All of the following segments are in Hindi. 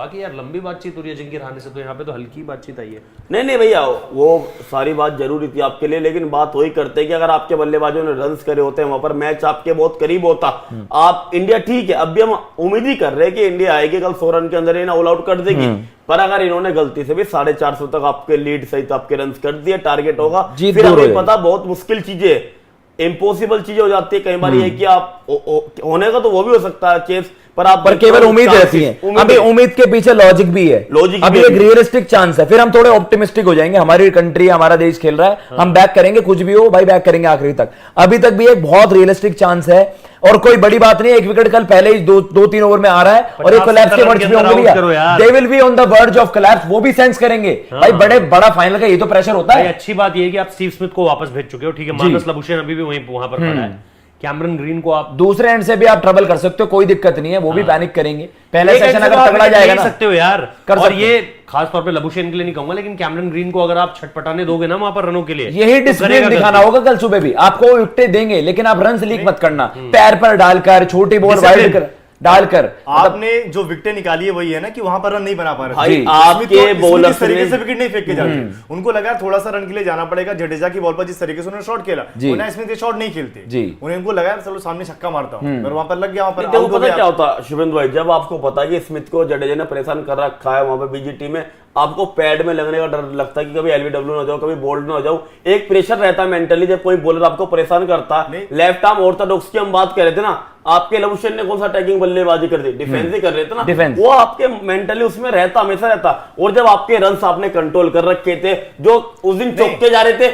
बाकी यार लंबी बातचीत हो रही है अजिंक्य रहाणे से, तो यहाँ पे तो हल्की बातचीत आई है। नहीं भैया, वो सारी बात जरूरी थी आपके लिए, लेकिन बात वही करते कि अगर आपके बल्लेबाजों ने रन्स करे होते हैं वहां पर, मैच आपके बहुत करीब होता। आप इंडिया ठीक है, अब भी हम उम्मीद ही कर रहे हैं कि इंडिया आएगी कल 100 रन के अंदर ही ना ऑल आउट कर देगी, पर अगर इन्होंने गलती से भी 450 तक आपके लीड सहित आपके रन कर दिए, टारगेट होगा, फिर हमें पता बहुत मुश्किल चीजें, इम्पॉसिबल चीजें हो जाती है कई बार। ये कि आप होने का तो वो भी हो सकता है चेस, पर केवल उम्मीद रहती है। अभी उम्मीद के पीछे लॉजिक भी है, अभी एक रियलिस्टिक चांस है, फिर हम थोड़े ऑप्टिमिस्टिक हो जाएंगे। हमारी कंट्री, हमारा देश खेल रहा है, हम बैक करेंगे, कुछ भी हो भाई बैक करेंगे आखिरी तक। अभी तक भी एक बहुत रियलिस्टिक चांस है और कोई बड़ी बात नहीं। एक विकेट कल पहले ही 2-3 ओवर में आ रहा है और एक कोलैप्स के वर्ड्स भी होंगे, they will be on the verge of collapse, वो भी सेंस करेंगे भाई। बड़ा फाइनल का ये तो प्रेशर होता है। अच्छी बात ये है कि आप स्टीव स्मिथ को वापस भेज चुके हो, ठीक है, मार्कस लबुशेन अभी भी वहां पर खड़ा है, कैमरन ग्रीन को आप दूसरे एंड से भी आप ट्रबल कर सकते हो, कोई दिक्कत नहीं है, वो भी पैनिक करेंगे। पहले सेशन अगर तगड़ा जाएगा ना सकते हो यार, और ये खास तौर पे लबुशेन के लिए नहीं कहूंगा, लेकिन कैमरन ग्रीन को अगर आप छटपटाने दोगे ना वहां पर रनों के लिए, यही डिसिप्लिन दिखाना होगा कल सुबह भी। आपको विकेट देंगे लेकिन आप रन लीक मत करना, पैर पर डालकर छोटी बॉल वाइड डालकर। आपने जो विकेटें निकाली है वही है ना कि वहां पर रन नहीं बना पा रहे। भाई आपके बॉलर इस तरीके से विकेट नहीं फेंक के जाते, उनको लगा थोड़ा सा रन के लिए जाना पड़ेगा। जडेजा की बॉल पर जिस तरीके से उन्होंने शॉट खेला, उन्हें स्मिथ ये शॉट नहीं खेलते, उनको लगा चलो सामने छक्का मारता हूं, और वहां पर लग गया। वहां पर पता क्या होता शुभेंदु भाई, जब आपको पता है कि स्मिथ को जडेजा ने परेशान कर रखा है वहां पर बीजीटी में, आपको पैड में लगने का डर लगता है कि कभी एलबीडब्ल्यू ना जाओ, कभी बोल्ड ना हो जाओ, एक प्रेशर रहता है मेंटली जब कोई बॉलर आपको परेशान करता है। लेफ्ट आर्म ऑर्थोडॉक्स की हम बात कर रहे थे ना, आपके लबुशेन ने कौन सा अटैकिंग बल्लेबाजी कर दी, डिफेंस ही कर रहे थे ना, डिफेंस वो आपके मेंटली उसमें रहता, हमेशा रहता। और जब आपके रन्स आपने कंट्रोल कर रखे थे, जो उस दिन चौके जा रहे थे,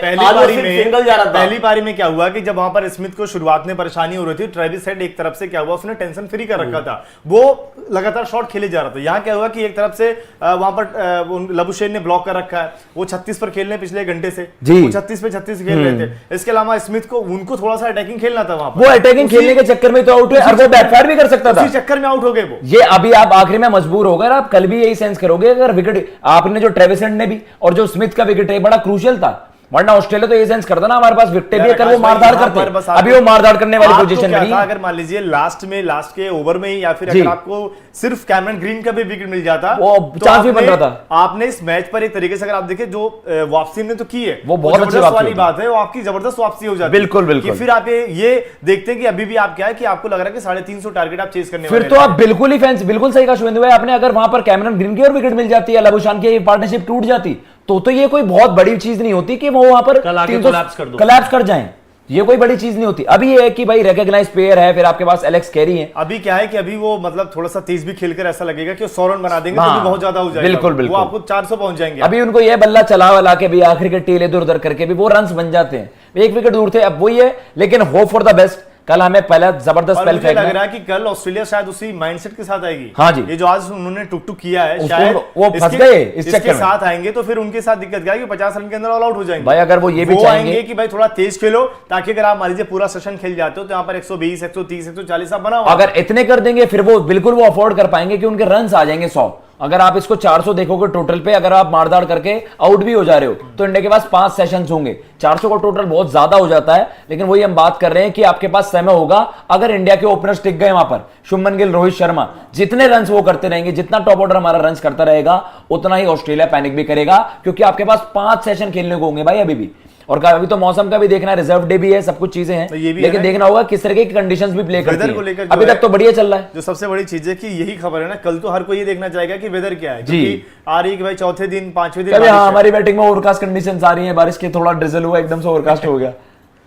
सिंगल जा रहा था। पहली पारी में क्या हुआ कि जब वहां पर स्मिथ को शुरुआत में परेशानी हो रही थी, ट्रेविस हेड एक तरफ से क्या हुआ, उसने टेंशन फ्री कर रखा था, वो लगातार शॉट खेले जा रहा था। यहाँ क्या हुआ कि एक तरफ से वहां पर लबुशेन ने ब्लॉक कर रखा है, वो 36 पर खेल रहे पिछले घंटे से, वो 36 पे 36 खेल रहे थे। इसके अलावा स्मिथ को उनको थोड़ा सा अटैकिंग खेलना था वहां पर, वो अटैकिंग खेलने के चक्कर में तो आउट हुए और वो बैकफायर भी कर सकता था, इसी चक्कर में आउट हो गए वो। ये अभी आप आखिरी में मजबूर हो गए, आप कल भी यही सेंस करोगे अगर विकेट आपने जो ट्रेविस हेड ने भी और जो स्मिथ का विकेट है बड़ा क्रूशियल था, वरना ऑस्ट्रेलिया तो ये सेंस करता ना हमारे पास विकेट भी, अगर वो मारदार करते, अभी वो मारदार करने वाली पोजीशन में नहीं है। अगर मान लीजिए लास्ट के ओवर में ही, या फिर अगर आपको सिर्फ कैमरन ग्रीन का भी विकेट मिल जाता, वो चांस भी बन रहा था। आपने इस मैच पर एक तरीके से अगर आप देखें जो वापसी ने तो की है, वो बहुत अच्छी वाली बात है, वो आपकी जबरदस्त वापसी हो जाती है। बिल्कुल बिल्कुल। फिर आप ये देखते हैं कि अभी भी आप क्या है कि आपको लग रहा है कि 350 टारगेट आप चेस करने, फिर तो आप बिल्कुल ही फैंस, बिल्कुल सही कहा शुभेंदु भाई आपने। अगर वहां पर कैमरन ग्रीन की और विकेट मिल जाती है, लबुशान की पार्टनरशिप टूट जाती, तो ये कोई बहुत बड़ी चीज नहीं होती कि वो वहां पर कोलैप्स कर जाएं। ये कोई बड़ी चीज नहीं होती। अभी ये है कि भाई रिकॉग्नाइज प्लेयर है, फिर आपके पास एलेक्स कैरी है। अभी क्या है कि अभी वो मतलब थोड़ा सा तेज भी खेलकर ऐसा लगेगा कि 100 रन बना देंगे, तो भी बहुत ज्यादा हो जाएगा। बिल्कुल बिल्कुल, वो आपको 400 पहुंच जाएंगे। अभी उनको ये बल्ला चला वाला के भी आखिर के टेल इधर उधर करके भी वो रन्स बन जाते हैं, एक विकेट दूर थे, अब वही है। लेकिन होप फॉर द बेस्ट, कल हमें पहला जबरदस्त स्पेल फेंकना है। लग रहा है कि कल ऑस्ट्रेलिया शायद उसी माइंडसेट के साथ आएगी। हाँ जी, ये जो आज उन्होंने टुक किया है, शायद वो फंस गए इस चक्कर में। साथ आएंगे तो फिर उनके साथ दिक्कत क्या है कि 50 रन के अंदर ऑल आउट हो जाएंगे भाई। अगर वो ये भी चाहेंगे कि भाई थोड़ा तेज खेलो, ताकि अगर आप मान लीजिए पूरा सेशन खेल जाते हो तो यहाँ पर 120, 130, 140 आप बना, अगर इतने कर देंगे फिर वो बिल्कुल वो अफोर्ड कर पाएंगे कि उनके रन आ जाएंगे 100। अगर आप इसको 400 देखोगे टोटल पे, अगर आप मारदार करके आउट भी हो जा रहे हो तो इंडिया के पास 5 सेशंस होंगे। 400 का टोटल बहुत ज्यादा हो जाता है, लेकिन वही हम बात कर रहे हैं कि आपके पास समय होगा। अगर इंडिया के ओपनर्स टिक गए वहां पर, शुभमन गिल, रोहित शर्मा, जितने रन वो करते रहेंगे, जितना टॉप ऑर्डर हमारा रन करता रहेगा, उतना ही ऑस्ट्रेलिया पैनिक भी करेगा, क्योंकि आपके पास 5 सेशन खेलने को होंगे भाई अभी भी। और अभी तो मौसम का भी देखना है, रिजर्व डे भी है, सब कुछ चीजें हैं, लेकिन देखना होगा किस तरह की कंडीशंस भी प्ले करती हैं। अभी तक तो बढ़िया चल रहा है। जो सबसे बड़ी चीज है कि यही खबर है ना, कल तो हर कोई ये देखना चाहेगा कि वेदर क्या है, क्योंकि आ रही है कि भाई चौथे दिन, 5वें दिन हमारी बैटिंग में ओवरकास्ट कंडीशंस आ रही है, बारिश के थोड़ा ड्रिजल हुआ, एकदम से ओवरकास्ट हो गया,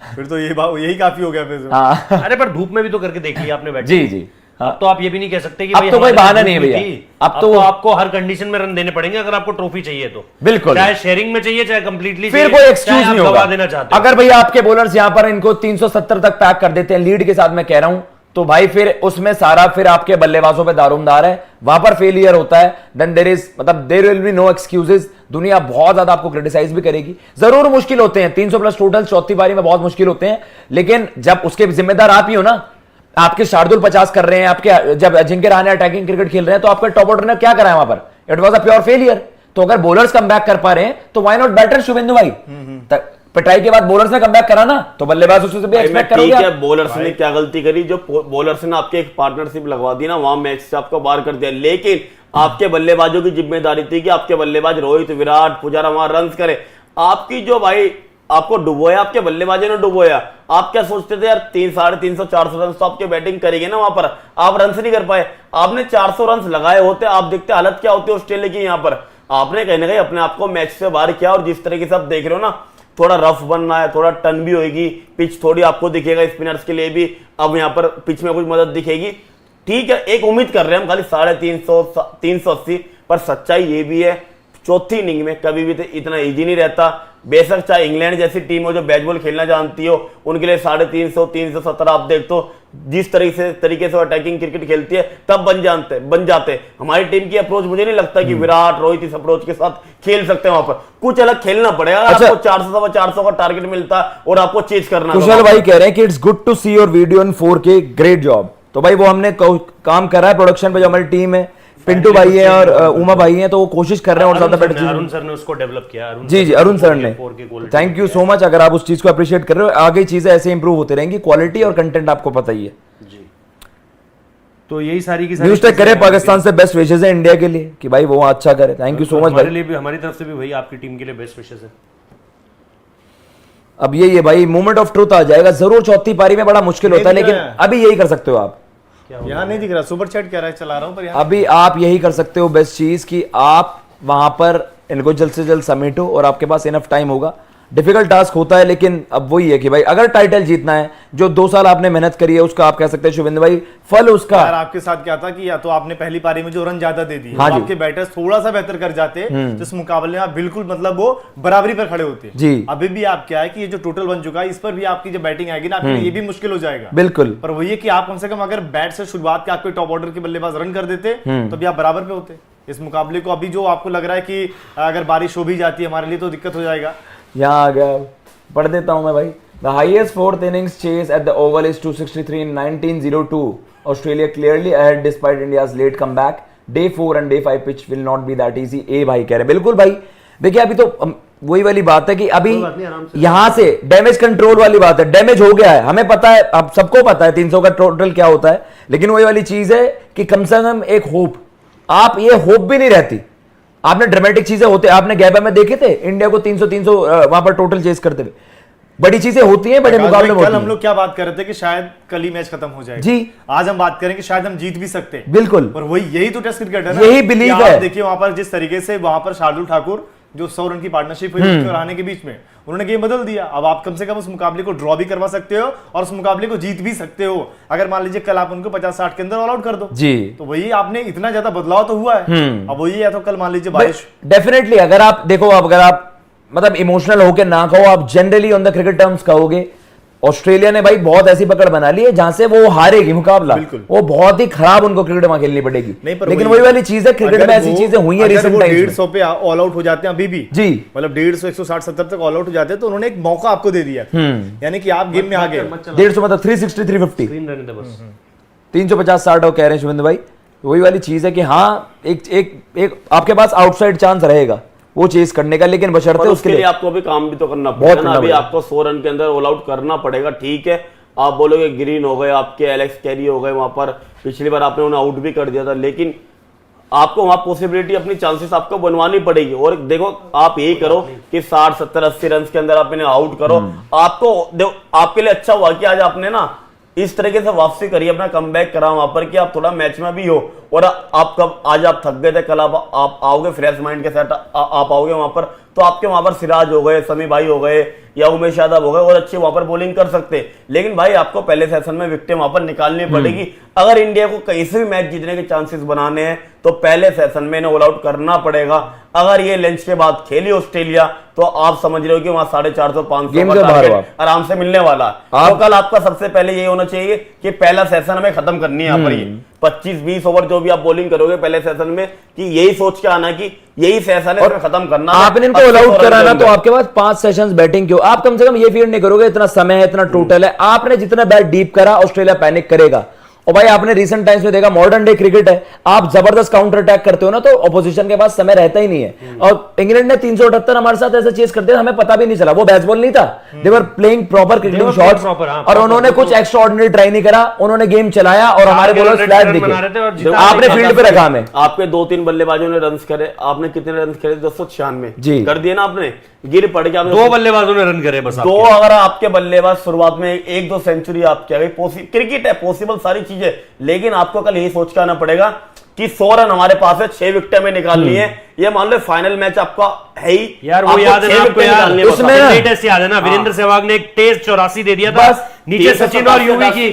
फिर तो यही काफी हो गया फिर। अरे पर धूप में भी तो करके देख लिया आपने बैटिंग। जी जी, अब तो आप ये भी नहीं कह सकते कि अब तो कोई बहाना नहीं है भैया, अब तो आपको हर कंडीशन में रन देने पड़ेंगे अगर आपको ट्रॉफी चाहिए तो। बिल्कुल, चाहे शेयरिंग में चाहिए, चाहे कंप्लीटली, फिर कोई एक्सक्यूज नहीं होगा देना चाहते। अगर भैया आपके बॉलर्स यहां पर इनको 370 तक पैक कर देते हैं लीड के साथ, मैं कह रहा हूं, तो भाई फिर उसमें सारा फिर आपके बल्लेबाजों पे दारोमदार है। वहां पर फेलियर होता है, then there will be no excuses. दुनिया बहुत ज्यादा आपको क्रिटिसाइज भी करेगी, जरूर मुश्किल होते हैं, 300 प्लस टोटल चौथी पारी में बहुत मुश्किल होते हैं, लेकिन जब उसके जिम्मेदार आप ही हो ना। आपके शार्दुल 50 कर रहे हैं, आपके जब अजिंक्य रहाणे अटैकिंग क्रिकेट खेल रहे हैं, तो आपके टॉप ऑर्डर ने क्या करा है वहां पर? It was a pure failure. तो अगर बॉलर्स कम बैक कर पा रहे हैं तो व्हाई नॉट बैटर शुभेंदु भाई? पिटाई के बाद बॉलर्स ने कमबैक करा ना, तो बल्लेबाज उससे भी एक्सपेक्ट करोगे ठीक आप। है, बॉलर्स ने क्या गलती करी, जो बॉलर्स ने आपके एक पार्टनरशिप लगवा दी ना, वहां मैच से आपको बाहर कर दिया। लेकिन आपके बल्लेबाजों की जिम्मेदारी थी कि आपके बल्लेबाज रोहित, विराट, पुजारा वहां रन करे। आपकी जो भाई आपको डुबोया, आपके बल्लेबाजों ने डुबोया। आप क्या सोचते थे यार 300, 350, 400 रन तो आपके बैटिंग करेंगे ना, वहां पर आप रन नहीं कर पाए। आपने 400 रन लगाए होते, आप देखते हालत क्या होती है ऑस्ट्रेलिया की। यहाँ पर आपने कहीं ना कहीं अपने आप को मैच से बाहर किया। और जिस तरीके से आप देख रहे हो ना, थोड़ा रफ बनना है, थोड़ा टर्न भी होगी, पिच थोड़ी आपको दिखेगा स्पिनर्स के लिए भी। अब यहाँ पर पिच में कुछ मदद दिखेगी, ठीक है। एक उम्मीद कर रहे हैं हम खाली 350, 380, पर सच्चाई ये भी है चौथी इनिंग में कभी भी इतना इजी नहीं रहता। बेशक चाहे इंग्लैंड जैसी टीम हो जो बैट बॉल खेलना जानती हो, उनके लिए 350, 370 आप देख तो जिस तरीके से अटैकिंग क्रिकेट खेलती है तब बन जाते। हमारी टीम की अप्रोच मुझे नहीं लगता कि विराट, रोहित इस अप्रोच के साथ खेल सकते हैं। वहां पर कुछ अलग खेलना पड़ेगा। अच्छा, आपको 400 का टारगेट मिलता और आपको चेज करना। कुशल भाई कह रहे हैं कि it's good to see your video in 4K, great job. तो भाई वो हमने काम करा है प्रोडक्शन पे, जो हमारी टीम है, पिंटू भाई है और उमा भाई हैं, तो वो कोशिश कर रहे हैं और ज्यादा बेटर चीज। अरुण सर ने उसको डेवलप किया। जी अरुण सर ने, थैंक यू सो मच। अगर आप उस चीज को अप्रिशिएट कर रहे हो, आगे चीजें ऐसे इंप्रूव होती रहेंगी। क्वालिटी और कंटेंट आपको पता ही है जी। तो यही सारी की सारी न्यूज टेक करे, पाकिस्तान से बेस्ट विशेष है इंडिया के लिए कि भाई वो अच्छा करे। थैंक यू सो मच हमारे भाई। लिए भी, हमारी तरफ से भी भाई आपकी टीम के लिए बेस्ट विशेस है। अब ये भाई मोमेंट ऑफ ट्रूथ आ जाएगा जरूर। चौथी पारी में बड़ा मुश्किल होता है, लेकिन अभी यही कर सकते हो आप। यहाँ नहीं दिख रहा, सुपर चैट कह रहा है, चला रहा हूँ, पर यहाँ अभी आप यही कर सकते हो बेस्ट चीज कि आप वहां पर इनको जल्द से जल्द समेटो और आपके पास इनफ टाइम होगा। डिफिकल्ट टास्क होता है, लेकिन अब वही है कि भाई अगर टाइटल जीतना है, जो 2 साल आपने मेहनत करी है, उसका आप कह सकते हैं शुभेंद्र भाई फल उसका। यार आपके साथ क्या था कि या तो आपने पहली पारी में जो रन ज्यादा दे दिए, हाँ तो जी। आपके बैटर्स थोड़ा सा बेहतर कर जाते, तो इस मुकाबले में आप बिल्कुल मतलब वो बराबरी पर खड़े होते जी। अभी भी आप क्या है कि ये जो टोटल बन चुका है, इस पर भी आपकी जो बैटिंग आएगी ना, आपके लिए ये भी मुश्किल हो जाएगा। बिल्कुल। पर वही है कि आप कम से कम अगर बैट से शुरुआत के आपके टॉप ऑर्डर के बल्लेबाज रन कर देते, तो भी आप बराबर पे होते इस मुकाबले को। अभी जो आपको लग रहा है कि अगर बारिश हो भी जाती है हमारे लिए तो दिक्कत हो जाएगा। यहाँ आ गया, पढ़ देता हूं मैं भाई। The highest 4th innings chase at the oval is 263 in 1902. Australia clearly ahead despite India's late comeback. Day 4 and Day 5 pitch will not be that easy. ए भाई कह रहे बिल्कुल भाई। देखिए अभी तो वही वाली बात है कि अभी यहां से डैमेज कंट्रोल वाली बात है। डैमेज हो गया है, हमें पता है, अब सबको पता है 300 का टोटल क्या होता है, लेकिन वही वाली चीज है कि कम से कम एक होप, आप ये होप भी नहीं रहती। आपने ड्रामेटिक चीजें होते, आपने गैबा में देखे थे इंडिया को 300 वहां पर टोटल चेस करते हुए। बड़ी चीजें होती हैं बड़े मुकाबले में। कल हम लोग क्या बात कर रहे थे कि शायद कल ही मैच खत्म हो जाएगा जी। आज हम बात करें कि शायद हम जीत भी सकते हैं। बिल्कुल। और वही यही तो टेस्ट क्रिकेट है ना, यही बिलीव कि आप है। देखिए वहां पर जिस तरीके से वहां पर शार्दुल ठाकुर जो 100 रन की पार्टनरशिप हुई उसके और आने के बीच में उन्होंने गेम बदल दिया। अब आप कम से कम उस मुकाबले को ड्रॉ भी करवा सकते हो और उस मुकाबले को जीत भी सकते हो, अगर मान लीजिए कल आप उनको 50-60 के अंदर ऑल आउट कर दो जी। तो वही आपने इतना ज्यादा बदलाव तो हुआ है। अब वही है, तो कल मान लीजिए बारिश। डेफिनेटली अगर आप देखो, अगर आप मतलब इमोशनल होकर ना कहो, आप generally on the cricket terms कहोगे, ऑस्ट्रेलिया ने भाई बहुत ऐसी पकड़ बना ली है जहां से वो हारेगी मुकाबला। वो बहुत ही खराब उनको क्रिकेट में खेलनी पड़ेगी। लेकिन वही वाली चीज है, क्रिकेट में ऐसी चीजें हुई है रिसेंट टाइम्स में। 150 पे ऑल आउट हो जाते हैं अभी भी जी, मतलब 150, 160-70 तक ऑल आउट हो जाते हैं, तो उन्होंने एक मौका आपको दे दिया, यानी कि आप गेम में आ गए। 150 मतलब 360, 350, 350-60 कह रहे हैं शुभेंद्र भाई। वही वाली चीज है कि हाँ एक आपके पास आउटसाइड चांस रहेगा वो चेस करने का, लेकिन बशर्ते उसके लिए आपको अभी काम भी तो करना पड़ेगा ना। अभी आपको 100 रन के अंदर ऑल आउट करना पड़ेगा। ठीक है, आप बोलोगे ग्रीन हो गए, आपके एलेक्स कैरी हो गए, वहां पर पिछली बार आपने उन्हें आउट भी कर दिया था, लेकिन आपको वहां पॉसिबिलिटी, अपनी चांसेस आपको बनवानी पड़ेगी। और देखो आप यही करो कि 60, 70, 80 रन के अंदर आप इन्हें आउट करो। आपको आपके लिए अच्छा हुआ कि आज आपने ना इस तरीके से वापसी करी, अपना कमबैक करा वहां पर कि आप थोड़ा मैच में भी हो। और आप कब आज आप थक गए थे, कल आप आओगे फ्रेश माइंड के साथ, आप आओगे वहां पर, तो आपके वहां पर सिराज हो गए, समी भाई हो गए या उमेश यादव हो गए और अच्छे वहां पर बॉलिंग कर सकते। लेकिन भाई आपको पहले सेशन में विकेटें वहां पर निकालनी पड़ेगी। अगर इंडिया को कहीं से भी मैच जीतने के चांसेस बनाने हैं तो पहले सेशन में इन्हें ऑल आउट करना पड़ेगा। अगर ये लंच के बाद खेली ऑस्ट्रेलिया तो आप समझ रहे हो कि वहां 450-500 का टारगेट आराम से मिलने वाला है। तो कल आपका सबसे पहले ये होना चाहिए कि पहला सेशन हमें खत्म करनी है। यहाँ पर ये 25-20 ओवर जो भी आप बॉलिंग करोगे पहले सेशन में, कि यही सोच के आना कि यही सेशन है, खत्म करना। आपने इनको ऑल आउट कराना तो आपके पास 5 सेशंस बैटिंग क्यों, आप कम से कम ये फील नहीं करोगे इतना समय है, इतना टोटल है। आपने जितना बैट डीप करा ऑस्ट्रेलिया पैनिक करेगा, और भाई आपने रिसेंट टाइम्स में देखा, मॉडर्न डे क्रिकेट है, आप जबरदस्त काउंटर अटैक करते हो ना तो ऑपोजिशन के पास समय रहता ही नहीं है। और इंग्लैंड ने 378 हमारे साथ ऐसे चेस करते हमें पता भी नहीं चला, वो बेसबॉल नहीं था, they were playing proper cricketing shots, और उन्होंने कुछ एक्स्ट्रा ऑर्डिनरी ट्राई नहीं करा, उन्होंने गेम चलाया और हमारे बॉलर फ्लैट दिखे। आपने फील्ड पे रखा हमें, आपके 2-3 बल्लेबाजों ने रन करे, आपने कितने रन करे? 296 जी कर दिए ना आपने, गिर पड़ के आपने 2 बल्लेबाजों ने रन करे बस। दो अगर आपके बल्लेबाज शुरुआत में 1-2 सेंचुरी आपकी आ गई, क्रिकेट है, पॉसिबल सारी चीजें, लेकिन आपको कल यही सोच के आना पड़ेगा कि 100 रन हमारे पास है, 6 विकेट में निकालनी है। ये मान लो फाइनल मैच आपका है ही यार, वो याद है ना आपको? यार उसमें लेटेस्ट याद है ना, वीरेंद्र सहवाग ने एक टेस्ट 84 दे दिया था, नीचे सचिन और यूवी की,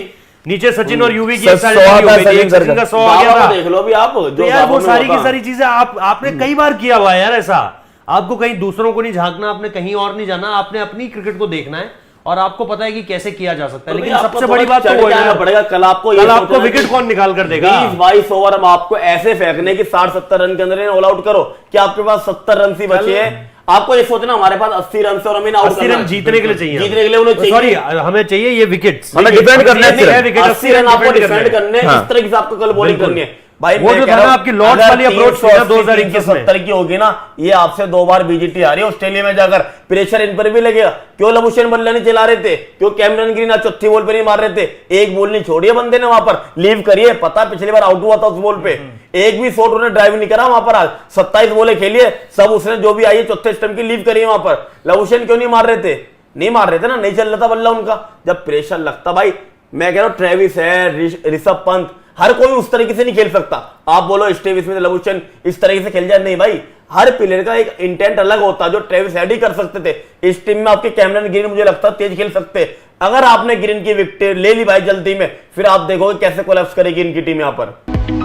नीचे सचिन और यूवी की सचिन का 100 आ गया था। देख लो भी आप, तो यार वो सारी की सारी चीजें आपने कई बार किया हुआ है यार ऐसा। आपको कहीं दूसरों को नहीं झांकना, आपने कहीं और नहीं जाना, आपने अपनी क्रिकेट को देखना है और आपको पता है कि कैसे किया जा सकता है। लेकिन सबसे बड़ी बात तो वो है पड़ेगा, कल आपको विकेट कौन निकाल कर देगा? 20-22 ओवर हम आपको ऐसे फेंकने की 60-70 रन के अंदर ऑल आउट करो कि आपके पास 70 रन ही बचे हैं। आपको ये सोचना हमारे पास 80 रन से और हमें 80 रन जीतने के लिए चाहिए, जीतने के लिए उन्हें चाहिए, सॉरी हमें चाहिए ये विकेट्स, हमें डिफेंड करने हैं, 80 रन आपको डिफेंड करने, इस तरह से आपको कल बॉलिंग करनी है भाई। वो जो था ना आपकी लॉर्ड्स वाली अप्रोच 2021 की होगी ना, ये आपसे 2 बार बीजीटी आ रही है ऑस्ट्रेलिया में जाकर, प्रेशर इन पर भी लगेगा। क्यों लबुशेन बल्ला नहीं चला रहे थे? क्यों कैमरन ग्रीन आज चौथी बॉल पे नहीं मार रहे थे? एक बॉल नहीं छोड़ी है बंदे ने वहां पर, लीव करिए, पता पिछली बार आउट हुआ था उस बॉल पे, एक भी शॉट उन्हें ड्राइव नहीं करा वहां पर। आज 27 बॉलें खेलिए, सब उसने जो भी आई है चौथे स्टंप की लीव करी है वहां पर। लबुशेन क्यों नहीं मार रहे थे? नहीं मार रहे थे ना, नहीं चल रहा था बल्ला उनका। जब प्रेशर लगता भाई, मैं कह रहा हूं ट्रेविस है, ऋषभ पंत, हर कोई उस तरीके से नहीं खेल सकता। आप बोलो स्टीव स्मिथ, लबुशेन इस तरीके से खेल जाए, नहीं भाई, हर प्लेयर का एक इंटेंट अलग होता है। जो ट्रेविस हेड ही कर सकते थे, इस टीम में आपके कैमरन ग्रीन मुझे लगता है तेज खेल सकते। अगर आपने ग्रीन की विकेट ले ली भाई जल्दी में, फिर आप देखोगे कैसे कोलैप्स करेगी इनकी टीम यहां पर।